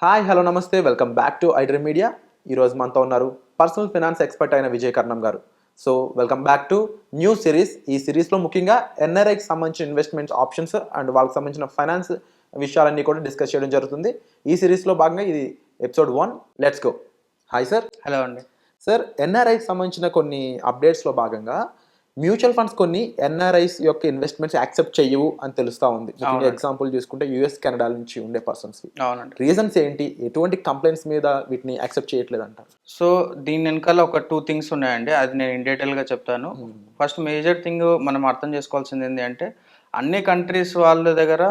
Hi hello నమస్తే welcome back to iDream media. ఈరోజు మనతో ఉన్నారు పర్సనల్ ఫినాన్స్ ఎక్స్పర్ట్ అయిన విజయ్ కర్ణం గారు. So welcome back to new series. ఈ సిరీస్లో ముఖ్యంగా ఎన్ఆర్ఐకి సంబంధించిన ఇన్వెస్ట్మెంట్స్ ఆప్షన్స్ అండ్ వాళ్ళకి సంబంధించిన ఫైనాన్స్ విషయాలన్నీ కూడా డిస్కస్ చేయడం జరుగుతుంది. ఈ సిరీస్లో భాగంగా ఇది episode 1. Let's go. Hi sir. Hello అండి. సార్, ఎన్ఆర్ఐకి సంబంధించిన కొన్ని అప్డేట్స్లో భాగంగా మ్యూచువల్ ఫండ్స్ కొన్ని ఎన్ఆర్ఐస్ యొక్క ఇన్వెస్ట్మెంట్స్ యాక్సెప్ట్ చేయవు అని తెలుస్తూ ఉంది. ముఖ్యంగా ఎగ్జాంపుల్ చూసుకుంటే యూఎస్, కెనడా నుంచి ఉండే పర్సన్స్. అవునండి. రీజన్స్ ఏంటి? ఎటువంటి కంప్లైంట్స్ మీద వీటిని యాక్సెప్ట్ చేయట్లేదు అంటారు? సో దీని వెనకాల ఒక 2 థింగ్స్ ఉన్నాయండి. అది నేను ఇన్ డీటెయిల్గా చెప్తాను. ఫస్ట్ మేజర్ థింగ్ మనం అర్థం చేసుకోవాల్సింది ఏంటి అంటే, అన్ని కంట్రీస్ వాళ్ళ దగ్గర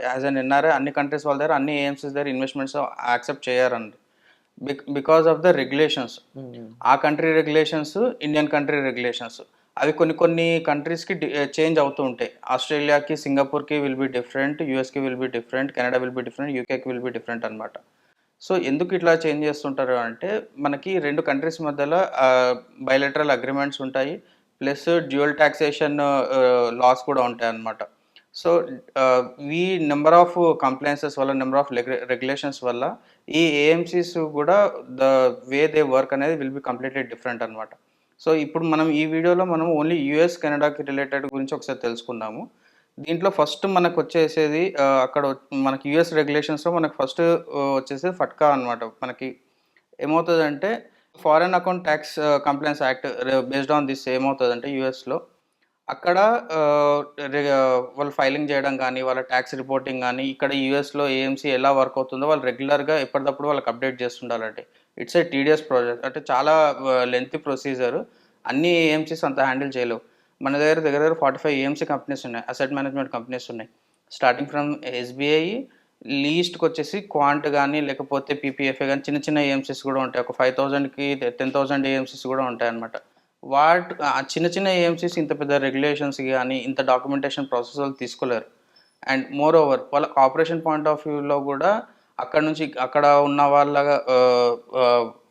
యాజ్ అన్ ఎన్ఆర్ఐ అన్ని కంట్రీస్ వాళ్ళ దగ్గర అన్ని ఏఎంసీస్ దగ్గర ఇన్వెస్ట్మెంట్స్ యాక్సెప్ట్ చేయరండి. Because of the regulations. ఆ country regulations, Indian country regulations అవి కొన్ని కంట్రీస్కి చేంజ్ అవుతూ ఉంటాయి. ఆస్ట్రేలియాకి, సింగపూర్కి విల్ బి డిఫరెంట్, యూఎస్కి will be different, Canada will be different, యూకేకి విల్ బి డిఫరెంట్ అనమాట. సో ఎందుకు ఇట్లా చేంజ్ చేస్తుంటారు అంటే, మనకి 2 కంట్రీస్ మధ్యలో బైలెటరల్ అగ్రిమెంట్స్ ఉంటాయి, ప్లస్ డ్యూయల్ టాక్సేషన్ లాస్ కూడా ఉంటాయి అన్నమాట. సో ఈ నెంబర్ ఆఫ్ కంప్లైన్సెస్ వల్ల, నెంబర్ ఆఫ్ రెగ్యులేషన్స్ వల్ల ఈ ఏఎంసీస్ కూడా ద వే దే వర్క్ అనేది విల్ బి కంప్లీట్లీ డిఫరెంట్ అనమాట. సో ఇప్పుడు మనం ఈ వీడియోలో మనం ఓన్లీ యూఎస్, కెనడాకి రిలేటెడ్ గురించి ఒకసారి తెలుసుకుందాము. దీంట్లో ఫస్ట్ మనకు వచ్చేసేది అక్కడ మనకి యూఎస్ రెగ్యులేషన్స్లో మనకు ఫస్ట్ వచ్చేసేది ఫట్కా అనమాట. మనకి ఏమవుతుందంటే, foreign account tax complaints act based on this ఏమవుతుందంటే, యూఎస్లో అక్కడ వాళ్ళు ఫైలింగ్ చేయడం కానీ, వాళ్ళ ట్యాక్స్ రిపోర్టింగ్ కానీ, ఇక్కడ యూఎస్లో ఏఎంసీ ఎలా వర్క్ అవుతుందో వాళ్ళు రెగ్యులర్గా ఎప్పటికప్పుడు వాళ్ళకి అప్డేట్ చేస్తుండాలంటే. ఇట్స్ ఏ టీడియస్ ప్రాజెక్ట్, అంటే చాలా లెంతీ ప్రొసీజర్. అన్ని ఏఎంసీస్ అంత హ్యాండిల్ చేయలేవు. మన దగ్గర 45 ఏఎంసీ కంపెనీస్ ఉన్నాయి, అసెట్ మేనేజ్మెంట్ కంపెనీస్ ఉన్నాయి. స్టార్టింగ్ ఫ్రమ్ ఎస్బీఐ, లీస్ట్కి వచ్చేసి క్వాంట్ కానీ, లేకపోతే పీపీఎఫ్ఏ కానీ, చిన్న చిన్న ఏఎంసీస్ కూడా ఉంటాయి. ఒక 5,000కి 10,000 ఏఎంసీస్ కూడా ఉంటాయి అన్నమాట. చిన్న చిన్న ఏఎంసీస్ ఇంత పెద్ద రెగ్యులేషన్స్ కానీ, ఇంత డాక్యుమెంటేషన్ ప్రాసెస్ వాళ్ళు తీసుకోలేరు. అండ్ మోర్ ఓవర్ వాళ్ళ ఆపరేషన్ పాయింట్ ఆఫ్ వ్యూలో కూడా అక్కడ నుంచి అక్కడ ఉన్న వాళ్ళ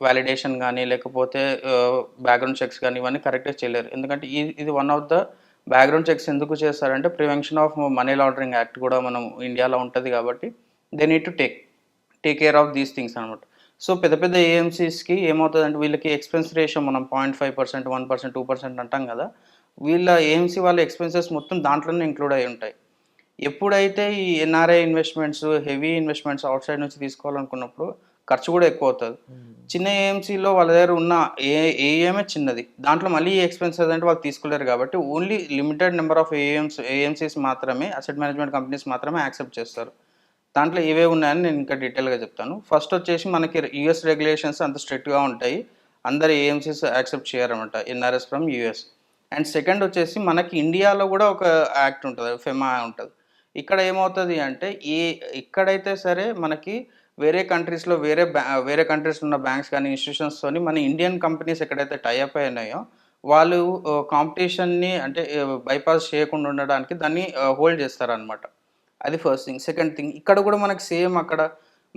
వ్యాలిడేషన్ కానీ, లేకపోతే బ్యాక్గ్రౌండ్ చెక్స్ కానీ ఇవన్నీ కరెక్ట్గా చేయలేరు. ఎందుకంటే ఇది one of the background checks ఎందుకు చేస్తారంటే, prevention of money laundering act కూడా మనం ఇండియాలో ఉంటుంది కాబట్టి they need to take care of these things అనమాట. సో పెద్ద పెద్ద ఏఎంసీస్కి ఏమవుతుందంటే, వీళ్ళకి ఎక్స్పెన్స్ రేషియో మనం 0.5%, 1%, 2% అంటాం కదా. వీళ్ళ ఏఎంసీ వాళ్ళ ఎక్స్పెన్సెస్ మొత్తం దాంట్లోనే ఇంక్లూడ్ అయి ఉంటాయి. ఎప్పుడైతే ఈ NRI investments, heavy investments out side నుంచి తీసుకోవాలనుకున్నప్పుడు ఖర్చు కూడా ఎక్కువ అవుతుంది. చిన్న ఏఎంసీలో వాళ్ళ దగ్గర ఉన్న ఏఎంఏ చిన్నది, దాంట్లో మళ్ళీ ఈ ఎక్స్పెన్సెస్ అంటే వాళ్ళు తీసుకోలేరు కాబట్టి only limited number of AMCs మాత్రమే, అసెట్ మేనేజ్మెంట్ కంపెనీస్ మాత్రమే యాక్సెప్ట్ చేస్తారు. దాంట్లో ఇవే ఉన్నాయని నేను ఇంకా డీటెయిల్గా చెప్తాను. ఫస్ట్ వచ్చేసి మనకి యూఎస్ రెగ్యులేషన్స్ అంత స్ట్రిక్ట్గా ఉంటాయి, అందరు ఏఎంసీస్ యాక్సెప్ట్ చేయరన్నమాట, NRIs from US. And second వచ్చేసి మనకి ఇండియాలో కూడా ఒక యాక్ట్ ఉంటుంది, ఫెమా ఉంటుంది. ఇక్కడ ఏమవుతుంది అంటే, ఎక్కడైతే సరే మనకి వేరే కంట్రీస్లో వేరే కంట్రీస్లో ఉన్న బ్యాంక్స్ కానీ, ఇన్స్టిట్యూషన్స్తోని మన ఇండియన్ కంపెనీస్ ఎక్కడైతే టైఅప్ అయినాయో వాళ్ళు కాంపిటీషన్ని అంటే బైపాస్ చేయకుండా ఉండడానికి దాన్ని హోల్డ్ చేస్తారనమాట. అది ఫస్ట్ థింగ్. సెకండ్ థింగ్, ఇక్కడ కూడా మనకి సేమ్ అక్కడ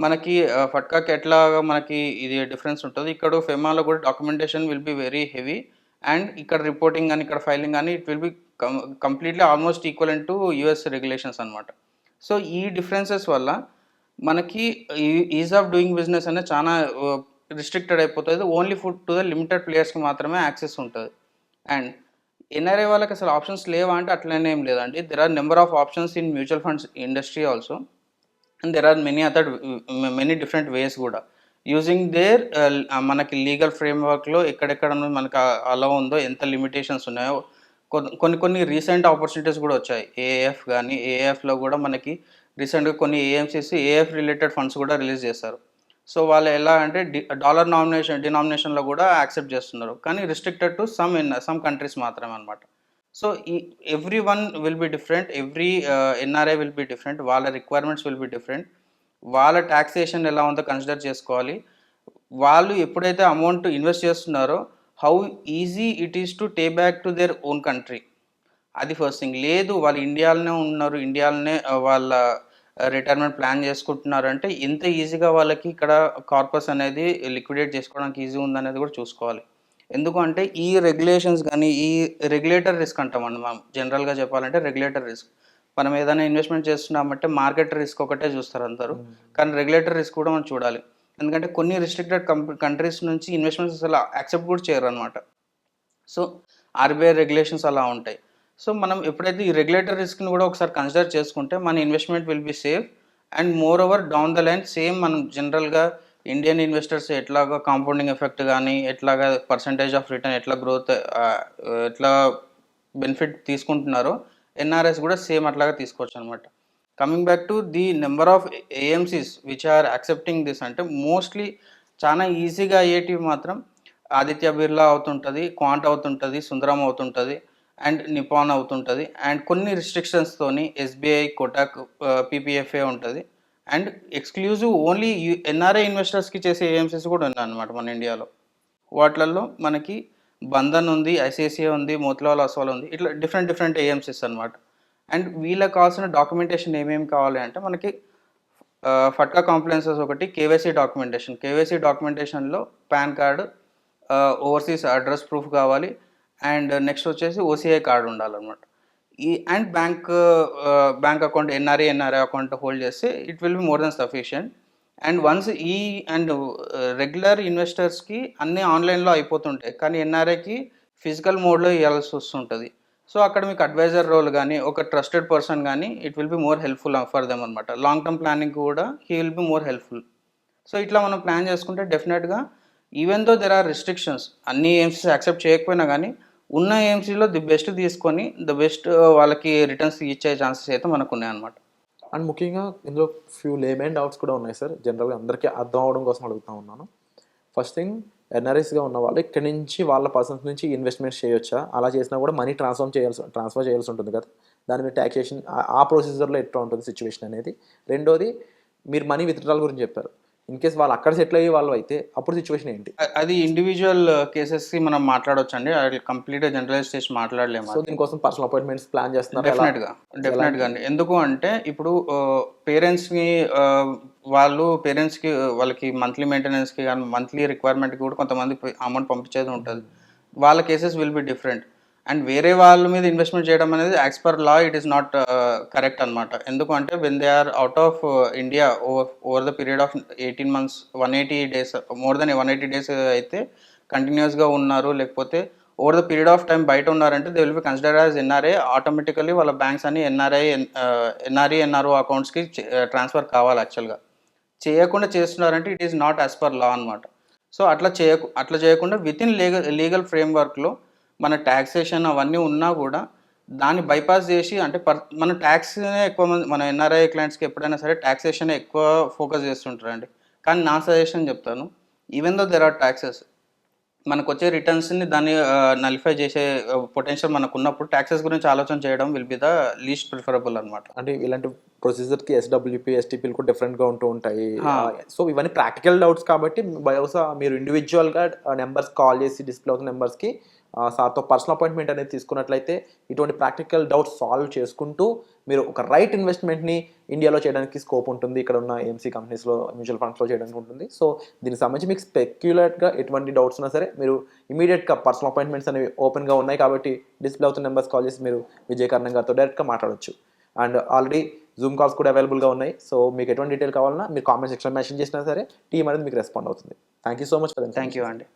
మనకి ఫట్కాకి ఎట్లాగా మనకి ఇది డిఫరెన్స్ ఉంటుంది, ఇక్కడ ఫెమాలో కూడా documentation will be very heavy. And ఇక్కడ రిపోర్టింగ్ కానీ, ఇక్కడ ఫైలింగ్ కానీ, it will be completely almost equivalent to US regulations అనమాట. సో ఈ డిఫరెన్సెస్ వల్ల మనకి ఈజ్ ఆఫ్ డూయింగ్ బిజినెస్ అనేది చాలా రిస్ట్రిక్టెడ్ అయిపోతుంది. ఓన్లీ టు ద లిమిటెడ్ ప్లేయర్స్కి మాత్రమే యాక్సెస్ ఉంటుంది. అండ్ ఎన్ఆర్ఐ వాళ్ళకి అసలు ఆప్షన్స్ లేవా అంటే అట్లనే ఏం లేదండి. There are number of options in mutual funds industry also, and there are many different ways కూడా యూజింగ్ దేర్ మనకి లీగల్ ఫ్రేమ్వర్క్లో ఎక్కడెక్కడ మనకు అలా ఉందో, ఎంత లిమిటేషన్స్ ఉన్నాయో. కొన్ని రీసెంట్ ఆపర్చునిటీస్ కూడా వచ్చాయి. ఏఎఫ్ కానీ, ఏఎఫ్లో కూడా మనకి రీసెంట్గా కొన్ని ఏఎంసీస్ ఏఎఫ్ రిలేటెడ్ ఫండ్స్ కూడా రిలీజ్ చేశారు. సో వాళ్ళు ఎలా అంటే డాలర్ డినామినేషన్లో కూడా యాక్సెప్ట్ చేస్తున్నారు, కానీ రిస్ట్రిక్టెడ్ టు సమ్ కంట్రీస్ మాత్రమే అనమాట. So every one will be different, every NRI will be different, వాళ్ళ రిక్వైర్మెంట్స్ విల్ బి డిఫరెంట్, వాళ్ళ ట్యాక్సేషన్ ఎలా ఉందో కన్సిడర్ చేసుకోవాలి. వాళ్ళు ఎప్పుడైతే అమౌంట్ ఇన్వెస్ట్ చేస్తున్నారో how easy it is to take back to their own country, అది ఫస్ట్ థింగ్. లేదు వాళ్ళు ఇండియాలోనే ఉన్నారు, ఇండియాలోనే వాళ్ళ రిటైర్మెంట్ ప్లాన్ చేసుకుంటున్నారంటే ఎంత ఈజీగా వాళ్ళకి ఇక్కడ కార్పస్ అనేది లిక్విడేట్ చేసుకోవడానికి ఈజీ ఉందనేది కూడా చూసుకోవాలి. ఎందుకంటే ఈ రెగ్యులేషన్స్ కానీ, ఈ రెగ్యులేటర్ రిస్క్ అంటామండి మనం జనరల్గా చెప్పాలంటే రెగ్యులేటర్ రిస్క్. మనం ఏదైనా ఇన్వెస్ట్మెంట్ చేస్తున్నామంటే మార్కెట్ రిస్క్ ఒకటే చూస్తారు అందరూ, కానీ రెగ్యులేటరీ రిస్క్ కూడా మనం చూడాలి. ఎందుకంటే కొన్ని రిస్ట్రిక్టెడ్ కంట్రీస్ నుంచి ఇన్వెస్ట్మెంట్స్ అసలు యాక్సెప్ట్ కూడా చేయరు అనమాట. సో ఆర్బీఐ రెగ్యులేషన్స్ అలా ఉంటాయి. సో మనం ఎప్పుడైతే ఈ రెగ్యులేటరీ రిస్క్ని కూడా ఒకసారి కన్సిడర్ చేసుకుంటే మన investment will be safe. And moreover down the line same మనం జనరల్గా ఇండియన్ ఇన్వెస్టర్స్ ఎట్లాగా కాంపౌండింగ్ ఎఫెక్ట్ కానీ ఎట్లాగా పర్సంటేజ్ ఆఫ్ రిటర్న్ ఎట్లా గ్రోత్ ఎట్లా బెనిఫిట్ తీసుకుంటున్నారో ఎన్ఆర్ఎస్ కూడా సేమ్ అట్లాగా తీసుకోవచ్చు అనమాట. Coming back to the number of AMCs which are accepting this అంటే మోస్ట్లీ చాలా ఈజీగా అయ్యేటివి మాత్రం ఆదిత్య బిర్లా అవుతుంటుంది, క్వాంట్ అవుతుంటుంది, సుందరం అవుతుంటుంది, అండ్ నిపాన్ అవుతుంటుంది. అండ్ కొన్ని రిస్ట్రిక్షన్స్తోని ఎస్బీఐ, కోటక్, పీపీఎఫ్ఏ ఉంటుంది. అండ్ ఎక్స్క్లూజివ్ ఓన్లీ ఎన్ఆర్ఐ ఇన్వెస్టర్స్కి చేసే ఏఎంసీస్ కూడా ఉన్నాయి అనమాట మన ఇండియాలో. వాటిలలో మనకి బంధన్ ఉంది, ఐసిఐసిఐ ఉంది, మోతిలాల్ ఒస్వాల్ ఉంది, ఇట్లా డిఫరెంట్ ఏఎంసీస్ అనమాట. అండ్ వీళ్ళకి కావాల్సిన డాక్యుమెంటేషన్ ఏమేమి కావాలి అంటే మనకి ఫట్కా కాంప్లైన్సెస్ ఒకటి, కేవైసీ డాక్యుమెంటేషన్లో PAN card, overseas address proof కావాలి, అండ్ నెక్స్ట్ వచ్చేసి ఓసీఐ కార్డు ఉండాలన్నమాట. And bank account NRI account hold చేస్తే it will be more than sufficient. And once regular ఇన్వెస్టర్స్కి అన్నీ ఆన్లైన్లో అయిపోతుంటాయి, కానీ ఎన్ఆర్ఐకి ఫిజికల్ మోడ్లో ఇవ్వాల్సి వస్తుంటుంది. సో అక్కడ మీకు అడ్వైజర్ రోల్ కానీ ఒక ట్రస్టెడ్ పర్సన్ కానీ it will be more helpful for them అనమాట. లాంగ్ టర్మ్ ప్లానింగ్ కూడా he will be more helpful. So ఇట్లా మనం ప్లాన్ చేసుకుంటే డెఫినెట్గా even though there are restrictions, అన్ని ఏఎంసీస్ యాక్సెప్ట్ చేయకపోయినా కానీ ఉన్న ఏఎంసీలో ది బెస్ట్ తీసుకొని బెస్ట్ వాళ్ళకి రిటర్న్స్ ఇచ్చే ఛాన్సెస్ అయితే మనకు ఉన్నాయి అనమాట. అండ్ ముఖ్యంగా ఇందులో ఫ్యూ లేమెన్ డౌట్స్ కూడా ఉన్నాయి సార్, జనరల్గా అందరికీ అర్థం అవడం కోసం అడుగుతూ ఉన్నాను. ఫస్ట్ థింగ్, ఎన్ఆర్ఎస్గా ఉన్న వాళ్ళు ఇక్కడి నుంచి వాళ్ళ పర్సన్స్ నుంచి ఇన్వెస్ట్మెంట్స్ చేయొచ్చా? అలా చేసినా కూడా మనీ ట్రాన్స్ఫర్ చేయాల్సి ఉంటుంది కదా, దాని మీద ట్యాక్సేషన్ ఆ ప్రొసీజర్లో ఎట్లా ఉంటుంది సిచ్యువేషన్ అనేది. రెండోది, మీరు మనీ విత్డ్రాల్ గురించి చెప్పారు. ఇన్ కేస్ వాళ్ళు అక్కడ సెటిల్ అయ్యే వాళ్ళు అయితే అప్పుడు సిచ్యువేషన్ ఏంటి? అది ఇండివిజువల్ కేసెస్కి మనం మాట్లాడవచ్చు అండి, అది కంప్లీట్గా జనరలైజ్ చేసి మాట్లాడలేము. సో దీనికోసం పర్సనల్ అపాయింట్మెంట్స్ ప్లాన్ చేస్తున్నారు? డెఫినెట్గా అండి. ఎందుకు అంటే ఇప్పుడు పేరెంట్స్కి వాళ్ళకి మంత్లీ మెయింటెనెన్స్కి కానీ మంత్లీ రిక్వైర్మెంట్కి కూడా కొంతమంది అమౌంట్ పంపించేది ఉంటుంది. వాళ్ళ cases will be different. And వేరే వాళ్ళ మీద ఇన్వెస్ట్మెంట్ చేయడం అనేది as per law it is not correct అనమాట. ఎందుకు అంటే when they are out of India over the period of 18 months 180 days, more than 180 days అయితే కంటిన్యూస్గా ఉన్నారు, లేకపోతే over the period of time బయట ఉన్నారంటే they will be consider as NRI. Automatically వాళ్ళ బ్యాంక్స్ అన్ని ఎన్ఆర్ఓ అకౌంట్స్కి ట్రాన్స్ఫర్ కావాలి. యాక్చువల్గా చేయకుండా చేస్తున్నారంటే it is not as per లా అనమాట. సో అట్లా చేయకుండా విత్ ఇన్ లీగల్ ఫ్రేమ్వర్క్లో మన ట్యాక్సేషన్ అవన్నీ ఉన్నా కూడా దాన్ని బైపాస్ చేసి అంటే మన ట్యాక్స్నే ఎక్కువ మంది మన ఎన్ఆర్ఐ క్లయింట్స్కి ఎప్పుడైనా సరే ట్యాక్సేషన్ ఎక్కువ ఫోకస్ చేస్తుంటారండి. కానీ నా సజెషన్ చెప్తాను, even though there are taxes, మనకు వచ్చే రిటర్న్స్ని దాన్ని నలిఫై చేసే పొటెన్షియల్ మనకు ఉన్నప్పుడు ట్యాక్సెస్ గురించి ఆలోచన చేయడం will be the least preferable అనమాట. అంటే ఇలాంటి ప్రొసీజర్కి ఎస్డబ్ల్యూపీ, ఎస్టీపీలు కూడా డిఫరెంట్గా ఉంటూ ఉంటాయి. సో ఇవన్నీ ప్రాక్టికల్ డౌట్స్ కాబట్టి బహుశా మీరు ఇండివిజువల్గా నెంబర్స్ కాల్ చేసి డిస్ప్లే అవుతున్న నెంబర్స్కి సార్తో పర్సనల్ అపాయింట్మెంట్ అనేది తీసుకున్నట్లయితే ఇటువంటి ప్రాక్టికల్ డౌట్స్ సాల్వ్ చేసుకుంటూ మీరు ఒక రైట్ ఇన్వెస్ట్మెంట్ని ఇండియాలో చేయడానికి స్కోప్ ఉంటుంది. ఇక్కడ ఉన్న ఏఎంసీ కంపెనీస్లో, మ్యూచువల్ ఫండ్స్లో చేయడానికి ఉంటుంది. సో దీనికి సంబంధించి మీకు స్పెక్యులేట్గా ఎటువంటి డౌట్స్ ఉన్నా సరే మీరు ఇమీడియట్గా పర్సనల్ అపాయింట్మెంట్స్ అనేవి ఓపెన్గా ఉన్నాయి కాబట్టి డిస్ప్లే అవుతున్న నెంబర్స్ కాల్ చేసి మీరు విజయకర్ణం గారితో డైరెక్ట్గా మాట్లాడవచ్చు. అండ్ ఆల్రెడీ జూమ్ కాల్స్ కూడా అవైలబుల్గా ఉన్నాయి. సో మీకు ఎటువంటి డీటెయిల్ కావాలన్నా మీరు కామెంట్ సెక్షన్లో మెన్షన్ చేసినా సరే టీమ్ అనేది మీకు రెస్పాండ్ అవుతుంది. Thank you so much for that. Thank you అండి.